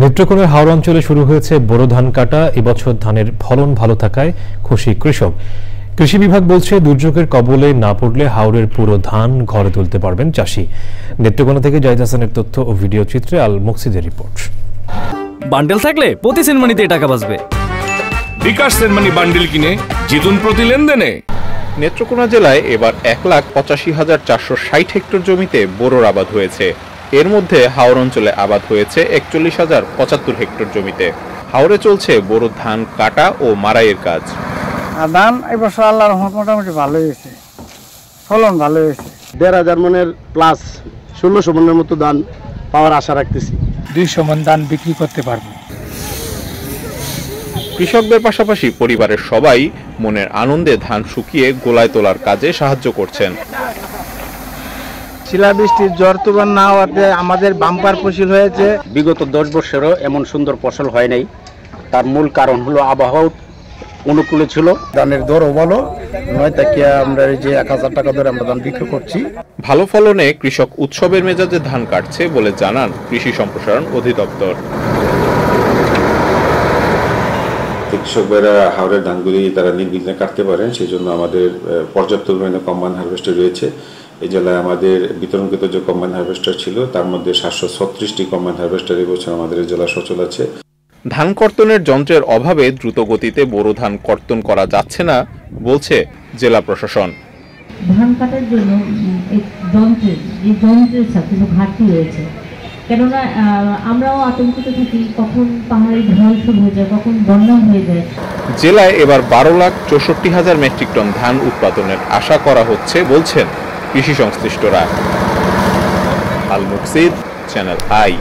নেত্রকোনার হাওড় অঞ্চলে শুরু হয়েছে বোরো ধান কাটা। এবছর ধানের ফলন ভালো থাকায় খুশি কৃষক। কৃষি বিভাগ বলছে দুর্যোগের কবলে না পড়লে হাওড়ের পুরো ধান ঘরে তুলতে পারবেন চাষি। নেত্রকোনা থেকে জাহিদ হাসানের তথ্য ও ভিডিও চিত্রে আল মুকসিদের রিপোর্ট। বান্ডেল থাকলে প্রতি সেনমানিতে টাকা বাঁচবে। বিকাশ সেনমানি বান্ডেল কিনে জিতুন প্রতি লেনদেনে। নেত্রকোনা জেলায় এবার 1,85,460 হেক্টর জমিতে বোরোর আবাদ হয়েছে। এর মধ্যে হাওড় অঞ্চলে আবাদ হয়েছে 41,075 হেক্টর জমিতে। হাওড়ে চলছে বোরো ধান কাটা ও মাড়াইয়ের কাজ। ধান এবছর আল্লাহর রহমত মোটামুটি ভালো হয়েছে, ফলন ভালো হয়েছে। 1,500 মনের প্লাস 1600 মনের মতো ধান পাওয়ার আশা রাখতেছি। 200 মন ধান বিক্রি করতে পারবো। কৃষকদের পাশাপাশি পরিবারের সবাই মনের আনন্দে ধান শুকিয়ে গোলায় তোলার কাজে সাহায্য করছেন। শিলাবৃষ্টির ঝড় তুফান না হওয়াতে আমাদের বাম্পার ফসল হয়েছে। বিগত 10 বছরও এমন সুন্দর ফসল হয় নাই। তার মূল কারণ হলো আবহাওয়া অনুকূলে ছিল। ধানের দরও ভালো নয়, তাকে আমরা এই যে 1000 টাকা ধরে আমরা ধান বিক্রি করছি। ভালো ফলনে কৃষক উৎসবের মেজাজে ধান কাটছে বলে জানান কৃষি সম্প্রসারণ অধিদপ্তর। কৃষক ভাইরা হাওড়ের ধানগুলি তারা নির্বিঘ্নে কাটতে পারেন, সেই জন্য আমাদের পর্যাপ্ত পরিমাণে কম্বাইন হারভেস্টার রয়েছে। এই জেলায় আমাদের বিতরণকৃত যে কম্বাইন হারভেস্টার ছিল তার মধ্যে 736টি কম্বাইন হারভেস্টার এবছর আমাদের এই জেলা সচল আছে। ধান কর্তনের যন্ত্রের অভাবে দ্রুত গতিতে বোরো ধান কর্তন করা যাচ্ছে না বলছে জেলা প্রশাসন। ধান কাটার জন্য যন্ত্রের সাথে ঘাটতি রয়েছে, কেননা আমরাও আতঙ্কিত থাকি কখন পাহাড়ে ঢল শুরু হয়ে যায়, কখন বন্যা হয়ে যায়। জেলায় এবার 12,64,000 মেট্রিক টন ধান উৎপাদনের আশা করা হচ্ছে বলছেন কৃষি সংশ্লিষ্টরা। আল মুকসিদ, চ্যানেল আই।